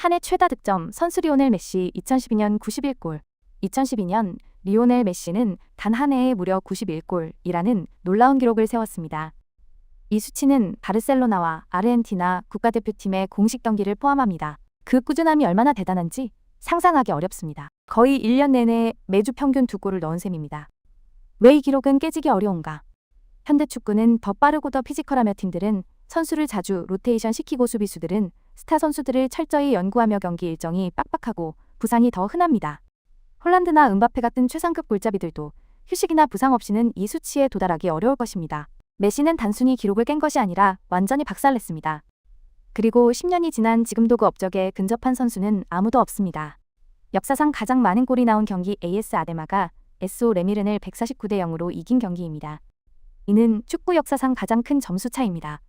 한 해 최다 득점 선수 리오넬 메시 2012년 91골. 2012년 리오넬 메시는 단 한 해에 무려 91골이라는 놀라운 기록을 세웠습니다. 이 수치는 바르셀로나와 아르헨티나 국가대표팀의 공식 경기를 포함합니다. 그 꾸준함이 얼마나 대단한지 상상하기 어렵습니다. 거의 1년 내내 매주 평균 2골을 넣은 셈입니다. 왜 이 기록은 깨지기 어려운가? 현대 축구는 더 빠르고 더 피지컬하며 팀들은 선수를 자주 로테이션 시키고 수비수들은 스타 선수들을 철저히 연구하며 경기 일정이 빡빡하고 부상이 더 흔합니다. 홀란드나 은바페 같은 최상급 골잡이들도 휴식이나 부상 없이는 이 수치에 도달하기 어려울 것입니다. 메시는 단순히 기록을 깬 것이 아니라 완전히 박살냈습니다. 그리고 10년이 지난 지금도 그 업적에 근접한 선수는 아무도 없습니다. 역사상 가장 많은 골이 나온 경기 AS 아데마가 SO 레미른을 149대 0으로 이긴 경기입니다. 이는 축구 역사상 가장 큰 점수 차이입니다.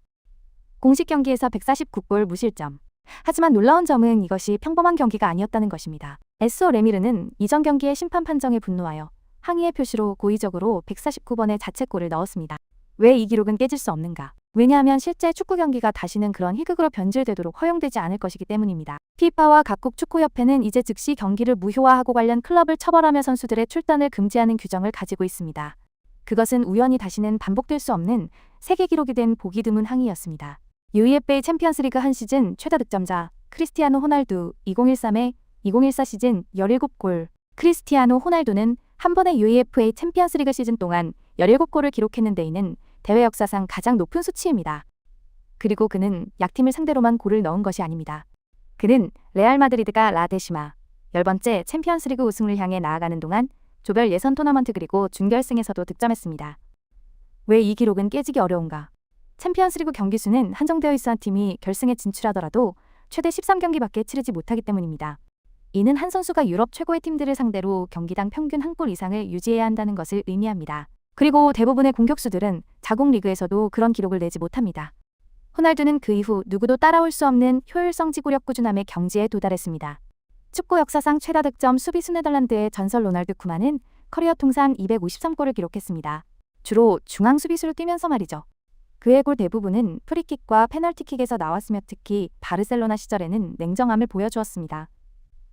공식 경기에서 149골 무실점. 하지만 놀라운 점은 이것이 평범한 경기가 아니었다는 것입니다. SO 레미른은 이전 경기의 심판 판정에 분노하여 항의의 표시로 고의적으로 149번의 자책골을 넣었습니다. 왜 이 기록은 깨질 수 없는가? 왜냐하면 실제 축구 경기가 다시는 그런 희극으로 변질되도록 허용되지 않을 것이기 때문입니다. FIFA와 각국 축구협회는 이제 즉시 경기를 무효화하고 관련 클럽을 처벌하며 선수들의 출전을 금지하는 규정을 가지고 있습니다. 그것은 우연히 다시는 반복될 수 없는 세계 기록이 된 보기 드문 항의였습니다. UEFA 챔피언스리그 한 시즌 최다 득점자 크리스티아노 호날두 2013에 2014 시즌 17골. 크리스티아노 호날두는 한 번의 UEFA 챔피언스리그 시즌 동안 17골을 기록했는데 이는 대회 역사상 가장 높은 수치입니다. 그리고 그는 약팀을 상대로만 골을 넣은 것이 아닙니다. 그는 레알 마드리드가 라데시마 10번째 챔피언스리그 우승을 향해 나아가는 동안 조별 예선 토너먼트 그리고 준결승에서도 득점했습니다. 왜 이 기록은 깨지기 어려운가? 챔피언스리그 경기 수는 한정되어 있어 한 팀이 결승에 진출하더라도 최대 13경기밖에 치르지 못하기 때문입니다. 이는 한 선수가 유럽 최고의 팀들을 상대로 경기당 평균 한 골 이상을 유지해야 한다는 것을 의미합니다. 그리고 대부분의 공격수들은 자국 리그에서도 그런 기록을 내지 못합니다. 호날두는 그 이후 누구도 따라올 수 없는 효율성 지구력 꾸준함의 경지에 도달했습니다. 축구 역사상 최다 득점 수비수 네덜란드의 전설 로널드 쿠만은 커리어 통산 253골을 기록했습니다. 주로 중앙 수비수로 뛰면서 말이죠. 그의 골 대부분은 프리킥과 페널티킥에서 나왔으며 특히 바르셀로나 시절에는 냉정함을 보여주었습니다.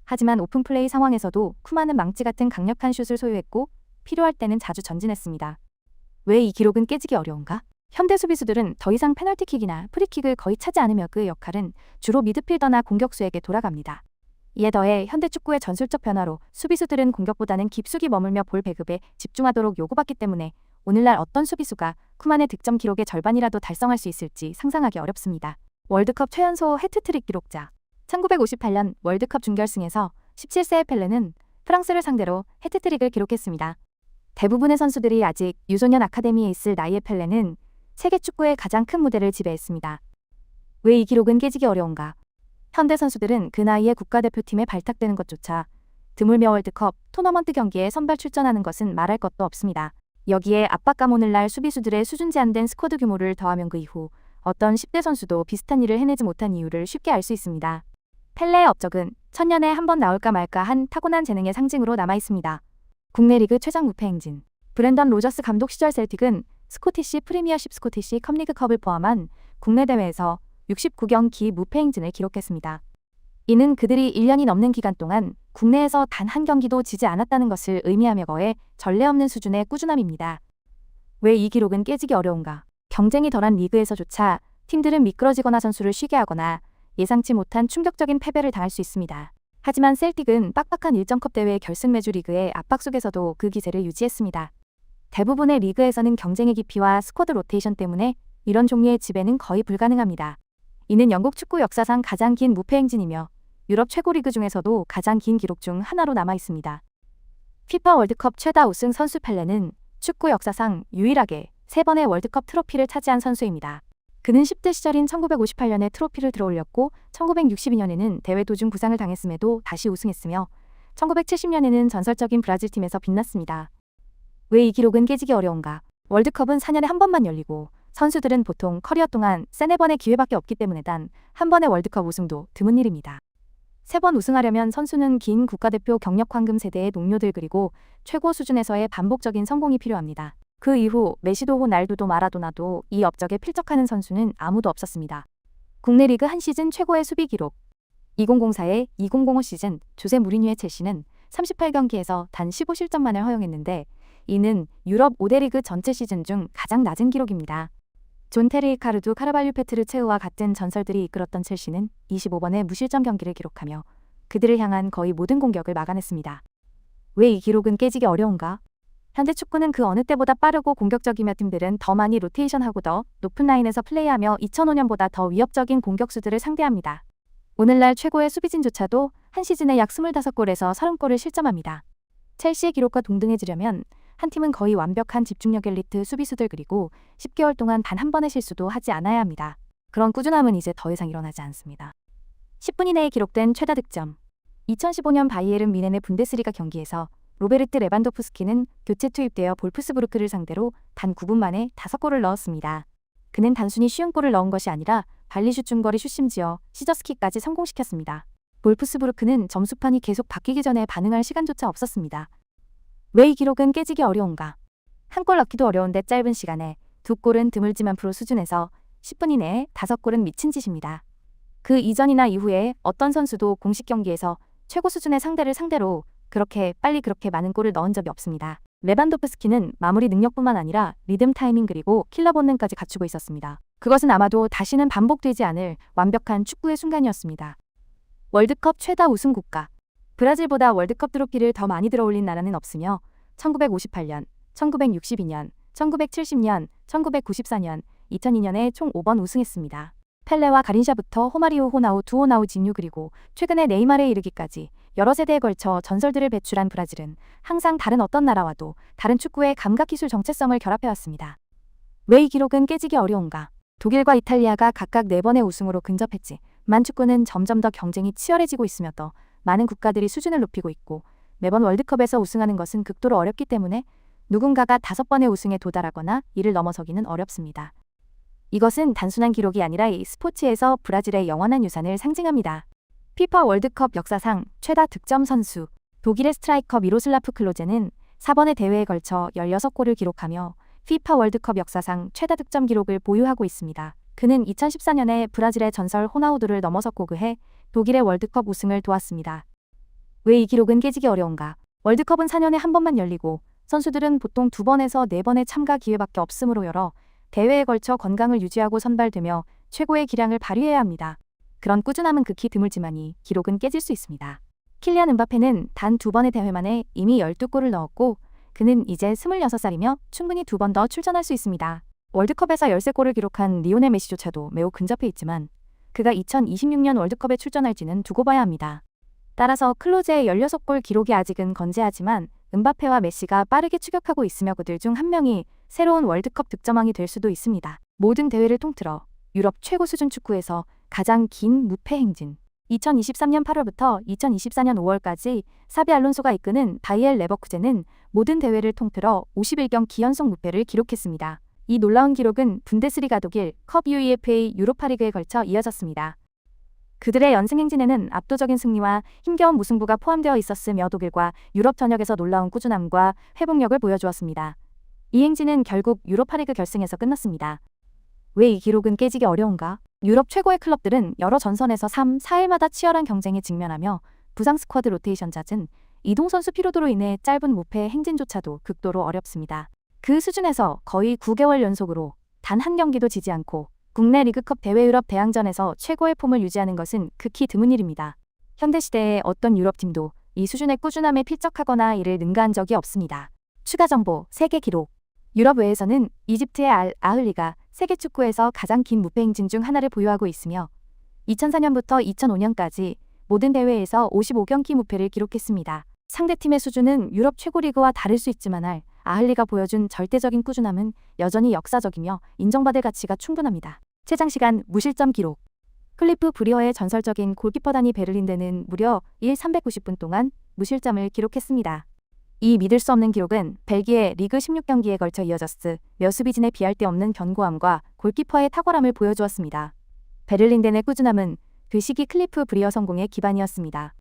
하지만 오픈플레이 상황에서도 쿠만은 망치 같은 강력한 슛을 소유했고 필요할 때는 자주 전진했습니다. 왜 이 기록은 깨지기 어려운가? 현대 수비수들은 더 이상 페널티킥이나 프리킥을 거의 차지 않으며 그의 역할은 주로 미드필더나 공격수에게 돌아갑니다. 이에 더해 현대 축구의 전술적 변화로 수비수들은 공격보다는 깊숙이 머물며 볼 배급에 집중하도록 요구받기 때문에 오늘날 어떤 수비수가 쿠만의 득점 기록의 절반이라도 달성할 수 있을지 상상하기 어렵습니다. 월드컵 최연소 해트트릭 기록자 1958년 월드컵 준결승에서 17세의 펠레는 프랑스를 상대로 해트트릭을 기록했습니다. 대부분의 선수들이 아직 유소년 아카데미에 있을 나이의 펠레는 세계 축구의 가장 큰 무대를 지배했습니다. 왜 이 기록은 깨지기 어려운가? 현대 선수들은 그 나이에 국가대표팀에 발탁되는 것조차 드물며 월드컵 토너먼트 경기에 선발 출전하는 것은 말할 것도 없습니다. 여기에 압박감 오늘날 수비수들의 수준 제한된 스쿼드 규모를 더하면 그 이후 어떤 10대 선수도 비슷한 일을 해내지 못한 이유를 쉽게 알 수 있습니다. 펠레의 업적은 천년에 한 번 나올까 말까 한 타고난 재능의 상징으로 남아있습니다. 국내 리그 최장 무패 행진. 브렌던 로저스 감독 시절 셀틱은 스코티시 프리미어십 스코티시 컵리그컵을 포함한 국내 대회에서 69경기 무패 행진을 기록했습니다. 이는 그들이 1년이 넘는 기간 동안 국내에서 단 한 경기도 지지 않았다는 것을 의미하며 거에 전례 없는 수준의 꾸준함입니다. 왜 이 기록은 깨지기 어려운가? 경쟁이 덜한 리그에서조차 팀들은 미끄러지거나 선수를 쉬게 하거나 예상치 못한 충격적인 패배를 당할 수 있습니다. 하지만 셀틱은 빡빡한 일정컵 대회 결승 매주 리그의 압박 속에서도 그 기세를 유지했습니다. 대부분의 리그에서는 경쟁의 깊이와 스쿼드 로테이션 때문에 이런 종류의 지배는 거의 불가능합니다. 이는 영국 축구 역사상 가장 긴 무패 행진이며 유럽 최고 리그 중에서도 가장 긴 기록 중 하나로 남아 있습니다. 피파 월드컵 최다 우승 선수 펠레는 축구 역사상 유일하게 3번의 월드컵 트로피를 차지한 선수입니다. 그는 10대 시절인 1958년에 트로피를 들어올렸고 1962년에는 대회 도중 부상을 당했음에도 다시 우승했으며 1970년에는 전설적인 브라질팀에서 빛났습니다. 왜 이 기록은 깨지기 어려운가? 월드컵은 4년에 한 번만 열리고 선수들은 보통 커리어 동안 3-4번의 기회밖에 없기 때문에 단 한 번의 월드컵 우승도 드문 일입니다. 3번 우승하려면 선수는 긴 국가대표 경력 황금 세대의 동료들 그리고 최고 수준에서의 반복적인 성공이 필요합니다. 그 이후 메시도 호날두도 마라도나도 이 업적에 필적하는 선수는 아무도 없었습니다. 국내 리그 한 시즌 최고의 수비 기록. 2004-2005 시즌 조세 무리뉴의 첼시는 38경기에서 단 15실점만을 허용했는데 이는 유럽 5대 리그 전체 시즌 중 가장 낮은 기록입니다. 존 테리 카르두 카르발류 페트르체우와 같은 전설들이 이끌었던 첼시는 25번의 무실점 경기를 기록하며 그들을 향한 거의 모든 공격을 막아냈습니다. 왜 이 기록은 깨지기 어려운가? 현대 축구는 그 어느 때보다 빠르고 공격적이며 팀들은 더 많이 로테이션하고 더 높은 라인에서 플레이하며 2005년보다 더 위협적인 공격수들을 상대합니다. 오늘날 최고의 수비진조차도 한 시즌에 약 25골에서 30골을 실점합니다. 첼시의 기록과 동등해지려면 한 팀은 거의 완벽한 집중력 엘리트 수비수들 그리고 10개월 동안 단 한 번의 실수도 하지 않아야 합니다. 그런 꾸준함은 이제 더 이상 일어나지 않습니다. 10분 이내에 기록된 최다 득점. 2015년 바이에른 뮌헨의 분데스리가 경기에서 로베르트 레반도프스키는 교체 투입되어 볼프스부르크를 상대로 단 9분 만에 5골을 넣었습니다. 그는 단순히 쉬운 골을 넣은 것이 아니라 발리슛 중거리 슛 심지어 시저스킥까지 성공시켰습니다. 볼프스부르크는 점수판이 계속 바뀌기 전에 반응할 시간조차 없었습니다. 왜 이 기록은 깨지기 어려운가? 한 골 넣기도 어려운데 짧은 시간에 2골은 드물지만 프로 수준에서 10분 이내에 5골은 미친 짓입니다. 그 이전이나 이후에 어떤 선수도 공식 경기에서 최고 수준의 상대를 상대로 그렇게 빨리 그렇게 많은 골을 넣은 적이 없습니다. 레반도프스키는 마무리 능력뿐만 아니라 리듬 타이밍 그리고 킬러 본능까지 갖추고 있었습니다. 그것은 아마도 다시는 반복되지 않을 완벽한 축구의 순간이었습니다. 월드컵 최다 우승 국가. 브라질보다 월드컵 트로피를 더 많이 들어올린 나라는 없으며 1958년, 1962년, 1970년, 1994년, 2002년에 총 5번 우승했습니다. 펠레와 가린샤부터 호마리오 호나우 두오나우 진유 그리고 최근의 네이마르에 이르기까지 여러 세대에 걸쳐 전설들을 배출한 브라질은 항상 다른 어떤 나라와도 다른 축구의 감각기술 정체성을 결합해왔습니다. 왜 이 기록은 깨지기 어려운가? 독일과 이탈리아가 각각 4번의 우승으로 근접했지만 축구는 점점 더 경쟁이 치열해지고 있으며 더 많은 국가들이 수준을 높이고 있고 매번 월드컵에서 우승하는 것은 극도로 어렵기 때문에 누군가가 5번의 우승에 도달하거나 이를 넘어서기는 어렵습니다. 이것은 단순한 기록이 아니라 이 스포츠에서 브라질의 영원한 유산을 상징합니다. 피파 월드컵 역사상 최다 득점 선수. 독일의 스트라이커 미로슬라프 클로제는 4번의 대회에 걸쳐 16골을 기록하며 피파 월드컵 역사상 최다 득점 기록을 보유하고 있습니다. 그는 2014년에 브라질의 전설 호나우두를 넘어섰고 그해 독일의 월드컵 우승을 도왔습니다. 왜 이 기록은 깨지기 어려운가? 월드컵은 4년에 한 번만 열리고 선수들은 보통 2번에서 4번의 참가 기회밖에 없으므로 여러 대회에 걸쳐 건강을 유지하고 선발되며 최고의 기량을 발휘해야 합니다. 그런 꾸준함은 극히 드물지만 이 기록은 깨질 수 있습니다. 킬리안 음바페는 단 2번의 대회 만에 이미 12골을 넣었고 그는 이제 26살이며 충분히 2번 더 출전할 수 있습니다. 월드컵에서 13골을 기록한 리오넬 메시조차도 매우 근접해 있지만 그가 2026년 월드컵에 출전할지는 두고 봐야 합니다. 따라서 클로제의 16골 기록이 아직은 건재하지만 음바페와 메시가 빠르게 추격하고 있으며 그들 중 한 명이 새로운 월드컵 득점왕이 될 수도 있습니다. 모든 대회를 통틀어 유럽 최고 수준 축구에서 가장 긴 무패 행진. 2023년 8월부터 2024년 5월까지 사비 알론소가 이끄는 바이엘 레버쿠젠은 모든 대회를 통틀어 51경기 연속 무패를 기록했습니다. 이 놀라운 기록은 분데스리가 독일, 컵 UEFA 유로파리그에 걸쳐 이어졌습니다. 그들의 연승 행진에는 압도적인 승리와 힘겨운 무승부가 포함되어 있었으며 독일과 유럽 전역에서 놀라운 꾸준함과 회복력을 보여주었습니다. 이 행진은 결국 유로파리그 결승에서 끝났습니다. 왜 이 기록은 깨지기 어려운가? 유럽 최고의 클럽들은 여러 전선에서 3, 4일마다 치열한 경쟁에 직면하며 부상 스쿼드 로테이션 잦은 이동 선수 피로도로 인해 짧은 무패 행진조차도 극도로 어렵습니다. 그 수준에서 거의 9개월 연속으로 단 한 경기도 지지 않고 국내 리그컵 대회 유럽 대항전에서 최고의 폼을 유지하는 것은 극히 드문 일입니다. 현대시대의 어떤 유럽팀도 이 수준의 꾸준함에 필적하거나 이를 능가한 적이 없습니다. 추가 정보, 세계 기록. 유럽 외에서는 이집트의 알 아흘리가 세계 축구에서 가장 긴 무패 행진 중 하나를 보유하고 있으며 2004년부터 2005년까지 모든 대회에서 55경기 무패를 기록했습니다. 상대팀의 수준은 유럽 최고 리그와 다를 수 있지만 알 아흘리가 보여준 절대적인 꾸준함은 여전히 역사적이며 인정받을 가치가 충분합니다. 최장시간 무실점 기록. 클리프 브리어의 전설적인 골키퍼단이 베를린대는 무려 390분 동안 무실점을 기록했습니다. 이 믿을 수 없는 기록은 벨기에 리그 16경기에 걸쳐 이어졌으며 수비진의 비할 데 없는 견고함과 골키퍼의 탁월함을 보여주었습니다. 베를린덴의 꾸준함은 그 시기 클리프 브리어 성공의 기반이었습니다.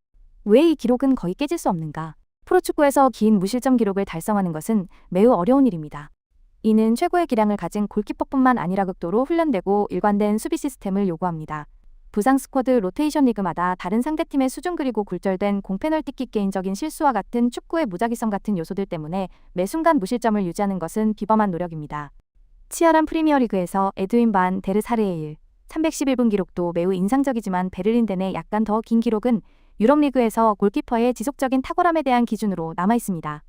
왜 이 기록은 거의 깨질 수 없는가? 프로축구에서 긴 무실점 기록을 달성하는 것은 매우 어려운 일입니다. 이는 최고의 기량을 가진 골키퍼뿐만 아니라 극도로 훈련되고 일관된 수비 시스템을 요구합니다. 부상 스쿼드 로테이션 리그마다 다른 상대팀의 수준 그리고 굴절된 공페널티킥 개인적인 실수와 같은 축구의 무작위성 같은 요소들 때문에 매 순간 무실점을 유지하는 것은 비범한 노력입니다. 치열한 프리미어리그에서 에드윈 반 데르 사르의 311분 기록도 매우 인상적이지만 베를린덴의 약간 더 긴 기록은 유럽리그에서 골키퍼의 지속적인 탁월함에 대한 기준으로 남아있습니다.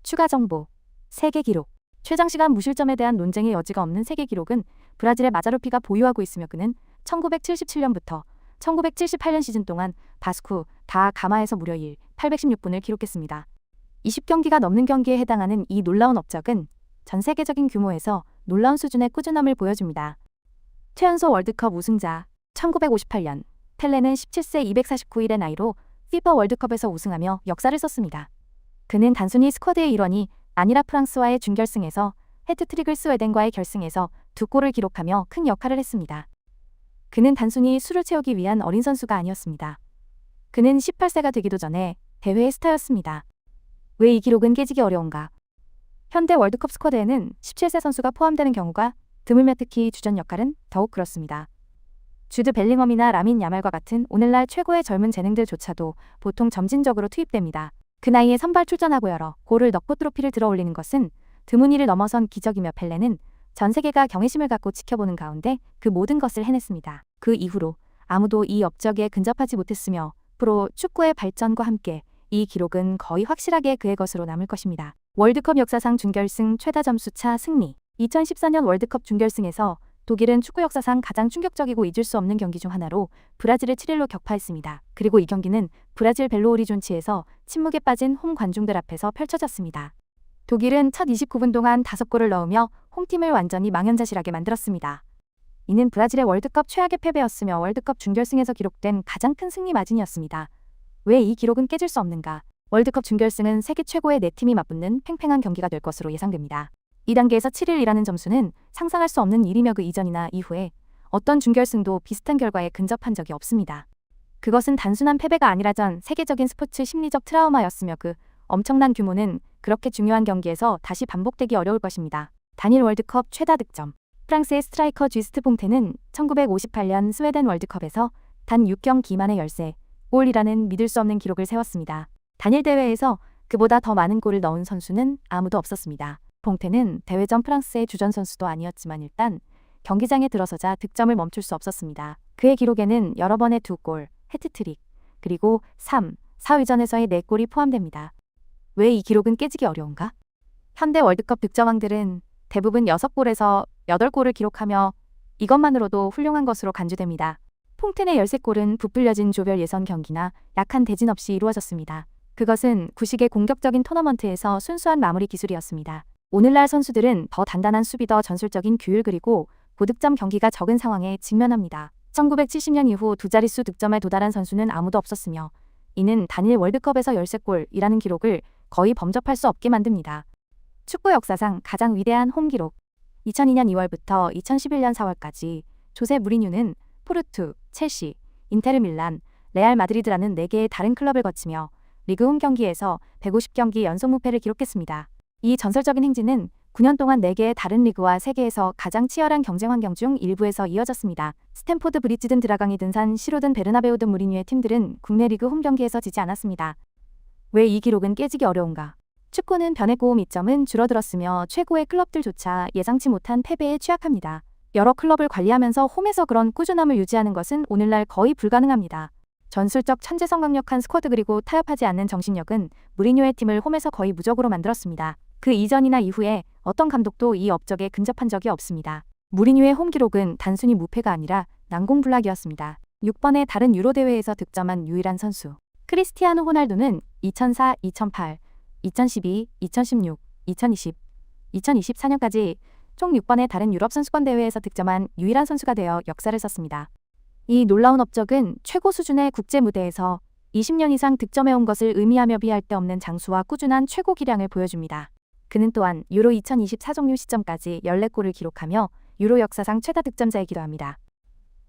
추가 정보, 세계 기록. 최장시간 무실점에 대한 논쟁의 여지가 없는 세계 기록은 브라질의 마자로피가 보유하고 있으며 그는 1977년부터 1978년 시즌 동안 바스쿠 다 가마에서 무려 816분을 기록했습니다. 20경기가 넘는 경기에 해당하는 이 놀라운 업적은 전 세계적인 규모에서 놀라운 수준의 꾸준함을 보여줍니다. 최연소 월드컵 우승자 1958년 펠레는 17세 249일의 나이로 피파 월드컵에서 우승하며 역사를 썼습니다. 그는 단순히 스쿼드의 일원이 아니라 프랑스와의 준결승에서 해트트릭을 스웨덴과의 결승에서 2골을 기록하며 큰 역할을 했습니다. 그는 단순히 수를 채우기 위한 어린 선수가 아니었습니다. 그는 18세가 되기도 전에 대회의 스타였습니다. 왜 이 기록은 깨지기 어려운가? 현대 월드컵 스쿼드에는 17세 선수가 포함되는 경우가 드물며 특히 주전 역할은 더욱 그렇습니다. 주드 벨링엄이나 라민 야말과 같은 오늘날 최고의 젊은 재능들조차도 보통 점진적으로 투입됩니다. 그 나이에 선발 출전하고 여러 골을 넣고 트로피를 들어올리는 것은 드문 일을 넘어선 기적이며 펠레는 전 세계가 경외심을 갖고 지켜보는 가운데 그 모든 것을 해냈습니다. 그 이후로 아무도 이 업적에 근접하지 못했으며 프로 축구의 발전과 함께 이 기록은 거의 확실하게 그의 것으로 남을 것입니다. 월드컵 역사상 준결승 최다 점수차 승리. 2014년 월드컵 준결승에서 독일은 축구 역사상 가장 충격적이고 잊을 수 없는 경기 중 하나로 브라질을 7-1로 격파했습니다. 그리고 이 경기는 브라질 벨로 오리존치에서 침묵에 빠진 홈 관중들 앞에서 펼쳐졌습니다. 독일은 첫 29분 동안 5골을 넣으며 홈팀을 완전히 망연자실하게 만들었습니다. 이는 브라질의 월드컵 최악의 패배였으며 월드컵 준결승에서 기록된 가장 큰 승리 마진이었습니다. 왜 이 기록은 깨질 수 없는가? 월드컵 준결승은 세계 최고의 4팀이 맞붙는 팽팽한 경기가 될 것으로 예상됩니다. 2단계에서 7-1이라는 점수는 상상할 수 없는 일이며 그 이전이나 이후에 어떤 준결승도 비슷한 결과에 근접한 적이 없습니다. 그것은 단순한 패배가 아니라 전 세계적인 스포츠 심리적 트라우마였으며 그 엄청난 규모는 그렇게 중요한 경기에서 다시 반복되기 어려울 것입니다. 단일 월드컵 최다 득점. 프랑스의 스트라이커 쥐스트 퐁테는 1958년 스웨덴 월드컵에서 단 6경기 만에 13골이라는 믿을 수 없는 기록을 세웠습니다. 단일 대회에서 그보다 더 많은 골을 넣은 선수는 아무도 없었습니다. 퐁테는 대회 전 프랑스의 주전 선수도 아니었지만 일단 경기장에 들어서자 득점을 멈출 수 없었습니다. 그의 기록에는 여러 번의 2골, 해트트릭, 그리고 3, 4위전에서의 4골이 포함됩니다. 왜 이 기록은 깨지기 어려운가? 현대 월드컵 득점왕들은 대부분 6골에서 8골을 기록하며 이것만으로도 훌륭한 것으로 간주됩니다. 퐁텐의 13골은 부풀려진 조별 예선 경기나 약한 대진 없이 이루어졌습니다. 그것은 구식의 공격적인 토너먼트에서 순수한 마무리 기술이었습니다. 오늘날 선수들은 더 단단한 수비, 더 전술적인 규율 그리고 고득점 경기가 적은 상황에 직면합니다. 1970년 이후 두 자릿수 득점에 도달한 선수는 아무도 없었으며 이는 단일 월드컵에서 13골이라는 기록을 거의 범접할 수 없게 만듭니다. 축구 역사상 가장 위대한 홈 기록. 2002년 2월부터 2011년 4월까지 조세 무리뉴는 포르투, 첼시, 인테르 밀란, 레알 마드리드라는 4개의 다른 클럽을 거치며 리그 홈 경기에서 150경기 연속 무패를 기록했습니다. 이 전설적인 행진은 9년 동안 4개의 다른 리그와 세계에서 가장 치열한 경쟁 환경 중 일부에서 이어졌습니다. 스탠포드 브리지든 드라강이든 산 시로든 베르나베우든 무리뉴의 팀들은 국내 리그 홈 경기에서 지지 않았습니다. 왜 이 기록은 깨지기 어려운가? 축구는 변했고 이점은 줄어들었으며 최고의 클럽들조차 예상치 못한 패배에 취약합니다. 여러 클럽을 관리하면서 홈에서 그런 꾸준함을 유지하는 것은 오늘날 거의 불가능합니다. 전술적 천재성 강력한 스쿼드 그리고 타협하지 않는 정신력은 무리뉴의 팀을 홈에서 거의 무적으로 만들었습니다. 그 이전이나 이후에 어떤 감독도 이 업적에 근접한 적이 없습니다. 무리뉴의 홈 기록은 단순히 무패가 아니라 난공불락이었습니다. 6번의 다른 유로 대회에서 득점한 유일한 선수. 크리스티아노 호날두는 2004, 2008, 2012, 2016, 2020, 2024년까지 총 6번의 다른 유럽 선수권 대회에서 득점한 유일한 선수가 되어 역사를 썼습니다. 이 놀라운 업적은 최고 수준의 국제 무대에서 20년 이상 득점해온 것을 의미하며 비할 데 없는 장수와 꾸준한 최고 기량을 보여줍니다. 그는 또한 유로 2024 종료 시점까지 14골을 기록하며 유로 역사상 최다 득점자이기도 합니다.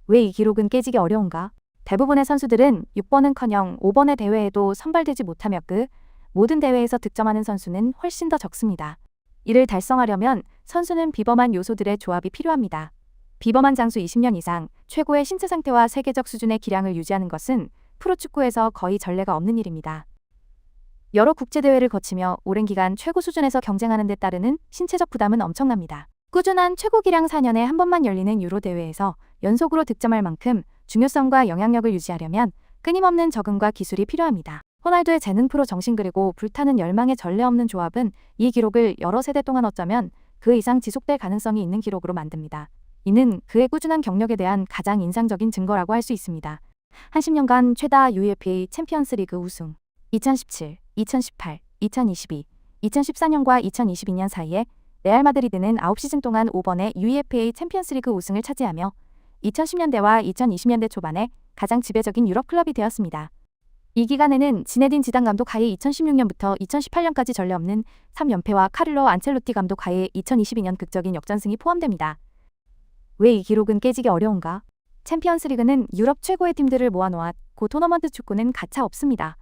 왜 이 기록은 깨지기 어려운가? 대부분의 선수들은 6번은커녕 5번의 대회에도 선발되지 못하며 그 모든 대회에서 득점하는 선수는 훨씬 더 적습니다. 이를 달성하려면 선수는 비범한 요소들의 조합이 필요합니다. 비범한 장수 20년 이상 최고의 신체 상태와 세계적 수준의 기량을 유지하는 것은 프로축구에서 거의 전례가 없는 일입니다. 여러 국제대회를 거치며 오랜 기간 최고 수준에서 경쟁하는 데 따르는 신체적 부담은 엄청납니다. 꾸준한 최고 기량 4년에 한 번만 열리는 유로 대회에서 연속으로 득점할 만큼 중요성과 영향력을 유지하려면 끊임없는 적응과 기술이 필요합니다. 호날두의 재능 프로 정신 그리고 불타는 열망의 전례 없는 조합은 이 기록을 여러 세대 동안 어쩌면 그 이상 지속될 가능성이 있는 기록으로 만듭니다. 이는 그의 꾸준한 경력에 대한 가장 인상적인 증거라고 할 수 있습니다. 한 10년간 최다 UEFA 챔피언스 리그 우승 2017, 2018, 2022, 2014년과 2022년 사이에 레알 마드리드는 9시즌 동안 5번의 UEFA 챔피언스 리그 우승을 차지하며 2010년대와 2020년대 초반에 가장 지배적인 유럽 클럽이 되었습니다. 이 기간에는 지네딘 지단 감독 하에 2016년부터 2018년까지 전례 없는 3연패와 카를로 안첼로티 감독 하에 2022년 극적인 역전승이 포함됩니다. 왜 이 기록은 깨지기 어려운가? 챔피언스리그는 유럽 최고의 팀들을 모아놓았고 토너먼트 축구는 가차 없습니다.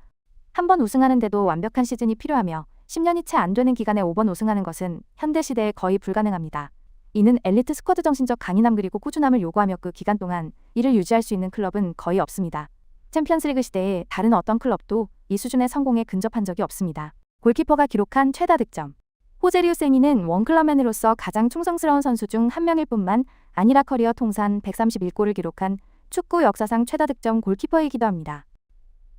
한 번 우승하는데도 완벽한 시즌이 필요하며 10년이 채 안 되는 기간에 5번 우승하는 것은 현대시대에 거의 불가능합니다. 이는 엘리트 스쿼드 정신적 강인함 그리고 꾸준함을 요구하며 그 기간 동안 이를 유지할 수 있는 클럽은 거의 없습니다. 챔피언스리그 시대에 다른 어떤 클럽도 이 수준의 성공에 근접한 적이 없습니다. 골키퍼가 기록한 최다 득점. 호제리우 세니는 원클럽맨으로서 가장 충성스러운 선수 중 한 명일 뿐만 아니라 커리어 통산 131골을 기록한 축구 역사상 최다 득점 골키퍼이기도 합니다.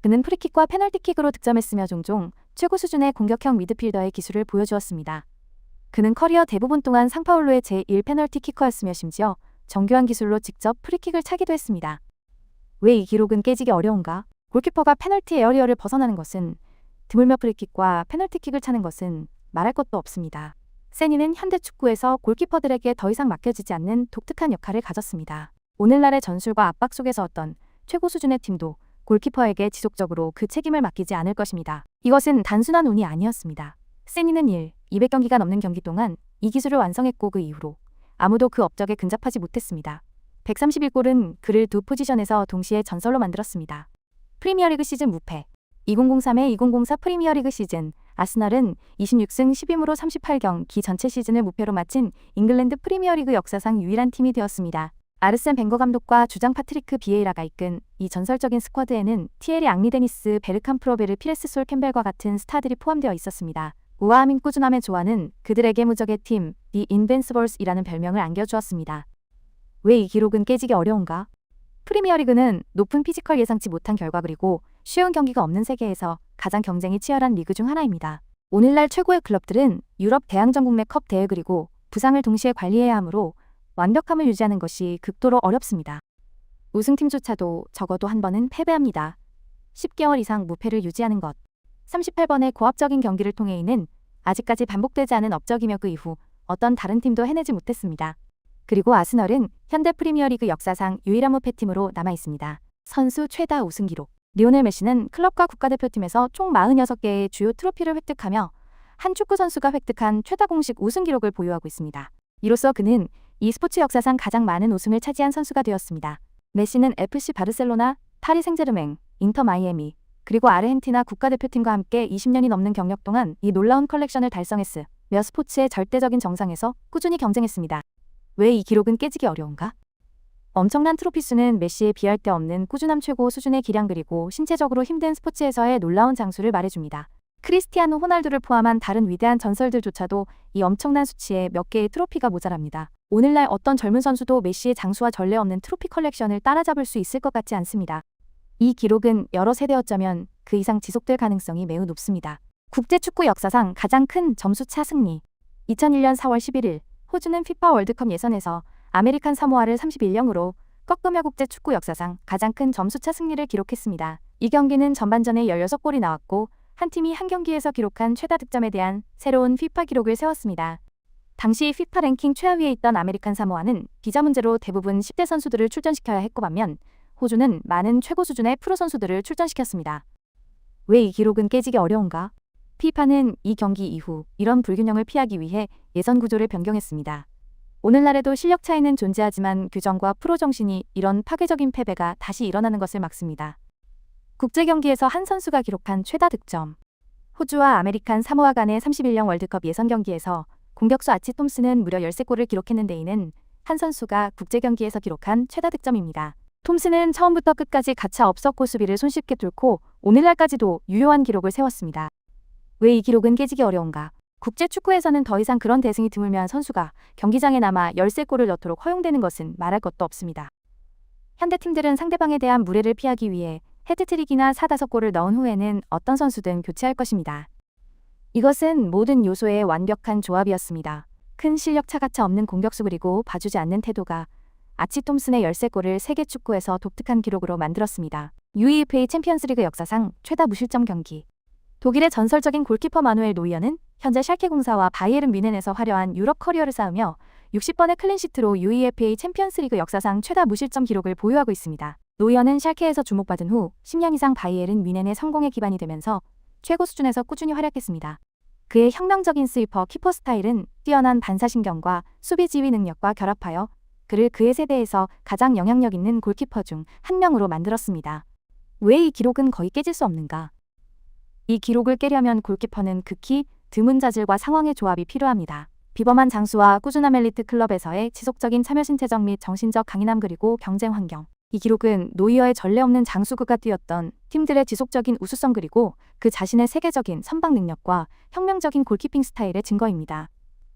그는 프리킥과 페널티킥으로 득점했으며 종종 최고 수준의 공격형 미드필더의 기술을 보여주었습니다. 그는 커리어 대부분 동안 상파울로의 제1 페널티 키커였으며 심지어 정교한 기술로 직접 프리킥을 차기도 했습니다. 왜 이 기록은 깨지기 어려운가? 골키퍼가 페널티 에어리어를 벗어나는 것은 드물며 프리킥과 페널티킥을 차는 것은 말할 것도 없습니다. 세니는 현대 축구에서 골키퍼들에게 더 이상 맡겨지지 않는 독특한 역할을 가졌습니다. 오늘날의 전술과 압박 속에서 어떤 최고 수준의 팀도 골키퍼에게 지속적으로 그 책임을 맡기지 않을 것입니다. 이것은 단순한 운이 아니었습니다. 세니는 200경기가 넘는 경기 동안 이 기술을 완성했고 그 이후로 아무도 그 업적에 근접하지 못했습니다. 131골은 그를 두 포지션에서 동시에 전설로 만들었습니다. 프리미어리그 시즌 무패 2003-2004 프리미어리그 시즌 아스널은 26승 10임으로 38경기 전체 시즌을 무패로 마친 잉글랜드 프리미어리그 역사상 유일한 팀이 되었습니다. 아르센 벵거 감독과 주장 파트리크 비에이라가 이끈 이 전설적인 스쿼드에는 티에리 앙리 데니스 베르캄 프로베르 피레스 솔 캠벨과 같은 스타들이 포함되어 있었습니다. 우아함인 꾸준함의 조화는 그들에게 무적의 팀, The Invincibles이라는 별명을 안겨주었습니다. 왜 이 기록은 깨지기 어려운가? 프리미어리그는 높은 피지컬 예상치 못한 결과 그리고 쉬운 경기가 없는 세계에서 가장 경쟁이 치열한 리그 중 하나입니다. 오늘날 최고의 클럽들은 유럽 대항전국내 컵 대회 그리고 부상을 동시에 관리해야 하므로 완벽함을 유지하는 것이 극도로 어렵습니다. 우승팀조차도 적어도 한 번은 패배합니다. 10개월 이상 무패를 유지하는 것. 38번의 고압적인 경기를 통해 이는 아직까지 반복되지 않은 업적이며 그 이후 어떤 다른 팀도 해내지 못했습니다. 그리고 아스널은 현대 프리미어리그 역사상 유일한 무패팀으로 남아있습니다. 선수 최다 우승 기록. 리오넬 메시는 클럽과 국가대표팀에서 총 46개의 주요 트로피를 획득하며 한 축구 선수가 획득한 최다 공식 우승 기록을 보유하고 있습니다. 이로써 그는 e스포츠 역사상 가장 많은 우승을 차지한 선수가 되었습니다. 메시는 FC 바르셀로나, 파리 생제르맹, 인터 마이애미, 그리고 아르헨티나 국가대표팀과 함께 20년이 넘는 경력 동안 이 놀라운 컬렉션을 달성했으며 스포츠의 절대적인 정상에서 꾸준히 경쟁했습니다. 왜 이 기록은 깨지기 어려운가? 엄청난 트로피 수는 메시의 비할 데 없는 꾸준함 최고 수준의 기량 그리고 신체적으로 힘든 스포츠에서의 놀라운 장수를 말해줍니다. 크리스티아노 호날두를 포함한 다른 위대한 전설들조차도 이 엄청난 수치에 몇 개의 트로피가 모자랍니다. 오늘날 어떤 젊은 선수도 메시의 장수와 전례 없는 트로피 컬렉션을 따라잡을 수 있을 것 같지 않습니다. 이 기록은 여러 세대 어쩌면 그 이상 지속될 가능성이 매우 높습니다. 국제축구 역사상 가장 큰 점수차 승리. 2001년 4월 11일 호주는 피파 월드컵 예선에서 아메리칸 사모아를 31-0으로 꺾으며 국제축구 역사상 가장 큰 점수차 승리를 기록했습니다. 이 경기는 전반전에 16골이 나왔고 한 팀이 한 경기에서 기록한 최다 득점에 대한 새로운 피파 기록을 세웠습니다. 당시 피파 랭킹 최하위에 있던 아메리칸 사모아는 비자 문제로 대부분 10대 선수들을 출전시켜야 했고 반면 호주는 많은 최고 수준의 프로 선수들을 출전시켰습니다. 왜 이 기록은 깨지기 어려운가? 피파는 이 경기 이후 이런 불균형을 피하기 위해 예선 구조를 변경했습니다. 오늘날에도 실력 차이는 존재하지만 규정과 프로 정신이 이런 파괴적인 패배가 다시 일어나는 것을 막습니다. 국제 경기에서 한 선수가 기록한 최다 득점. 호주와 아메리칸 사모아 간의 31년 월드컵 예선 경기에서 공격수 아치 톰슨은 무려 13골을 기록했는데 이는 한 선수가 국제 경기에서 기록한 최다 득점입니다. 톰슨은 처음부터 끝까지 가차 없었고 수비를 손쉽게 뚫고 오늘날까지도 유효한 기록을 세웠습니다. 왜 이 기록은 깨지기 어려운가? 국제 축구에서는 더 이상 그런 대승이 드물며 한 선수가 경기장에 남아 13골을 넣도록 허용되는 것은 말할 것도 없습니다. 현대 팀들은 상대방에 대한 무례를 피하기 위해 헤드트릭이나 4-5골을 넣은 후에는 어떤 선수든 교체할 것입니다. 이것은 모든 요소의 완벽한 조합이었습니다. 큰 실력 차가차 없는 공격수 그리고 봐주지 않는 태도가 아치 톰슨의 13골을 세계 축구에서 독특한 기록으로 만들었습니다. UEFA 챔피언스리그 역사상 최다 무실점 경기. 독일의 전설적인 골키퍼 마누엘 노이어는 현재 샬케 04와 바이에른 뮌헨에서 화려한 유럽 커리어를 쌓으며 60번의 클린시트로 UEFA 챔피언스리그 역사상 최다 무실점 기록을 보유하고 있습니다. 노이어는 샬케에서 주목받은 후 10년 이상 바이에른 뮌헨의 성공의 기반이 되면서 최고 수준에서 꾸준히 활약했습니다. 그의 혁명적인 스위퍼 키퍼 스타일은 뛰어난 반사신경과 수비 지휘 능력과 결합하여 그를 그의 세대에서 가장 영향력 있는 골키퍼 중 한 명으로 만들었습니다. 왜 이 기록은 거의 깨질 수 없는가? 이 기록을 깨려면 골키퍼는 극히 드문 자질과 상황의 조합이 필요합니다. 비범한 장수와 꾸준한 엘리트 클럽에서의 지속적인 참여 신체적 및 정신적 강인함 그리고 경쟁 환경. 이 기록은 노이어의 전례 없는 장수구가 뛰었던 팀들의 지속적인 우수성 그리고 그 자신의 세계적인 선방 능력과 혁명적인 골키핑 스타일의 증거입니다.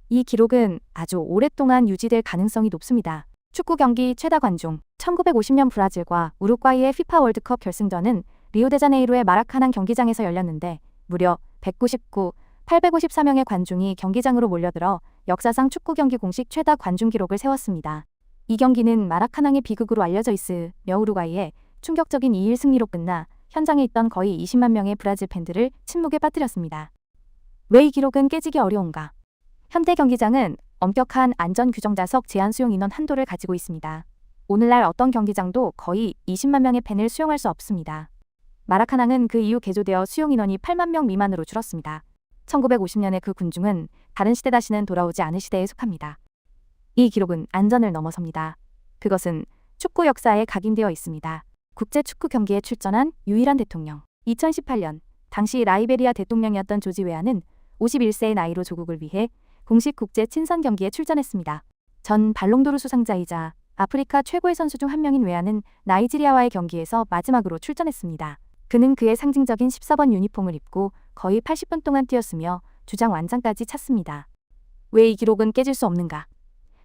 이 기록은 아주 오랫동안 유지될 가능성이 높습니다. 축구 경기 최다 관중 1950년 브라질과 우루과이의 FIFA 월드컵 결승전은 리오데자네이루의 마라카난 경기장에서 열렸는데 무려 854명의 관중이 경기장으로 몰려들어 역사상 축구 경기 공식 최다 관중 기록을 세웠습니다. 이 경기는 마라카낭의 비극으로 알려져 있으며 우루과이의 충격적인 2-1 승리로 끝나 현장에 있던 거의 20만 명의 브라질 팬들을 침묵에 빠뜨렸습니다. 왜 이 기록은 깨지기 어려운가? 현대 경기장은 엄격한 안전 규정 자석 제한 수용 인원 한도를 가지고 있습니다. 오늘날 어떤 경기장도 거의 20만 명의 팬을 수용할 수 없습니다. 마라카낭은 그 이후 개조되어 수용 인원이 8만 명 미만으로 줄었습니다. 1950년의 그 군중은 다른 시대 다시는 돌아오지 않을 시대에 속합니다. 이 기록은 안전을 넘어섭니다. 그것은 축구 역사에 각인되어 있습니다. 국제 축구 경기에 출전한 유일한 대통령. 2018년 당시 라이베리아 대통령이었던 조지 웨아는 51세의 나이로 조국을 위해 공식 국제 친선 경기에 출전했습니다. 전 발롱도르 수상자이자 아프리카 최고의 선수 중 한 명인 웨아는 나이지리아와의 경기에서 마지막으로 출전했습니다. 그는 그의 상징적인 14번 유니폼을 입고 거의 80분 동안 뛰었으며 주장 완장까지 찼습니다. 왜 이 기록은 깨질 수 없는가?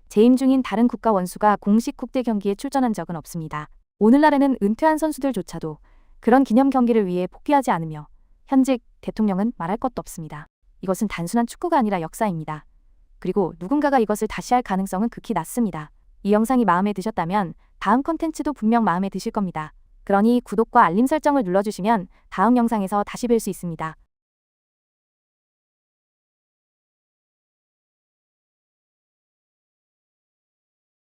재임 중인 다른 국가 원수가 공식 국대 경기에 출전한 적은 없습니다. 오늘날에는 은퇴한 선수들조차도 그런 기념 경기를 위해 복귀하지 않으며 현직 대통령은 말할 것도 없습니다. 이것은 단순한 축구가 아니라 역사입니다. 그리고 누군가가 이것을 다시 할 가능성은 극히 낮습니다. 이 영상이 마음에 드셨다면 다음 콘텐츠도 분명 마음에 드실 겁니다. 그러니 구독과 알림 설정을 눌러주시면 다음 영상에서 다시 뵐 수 있습니다.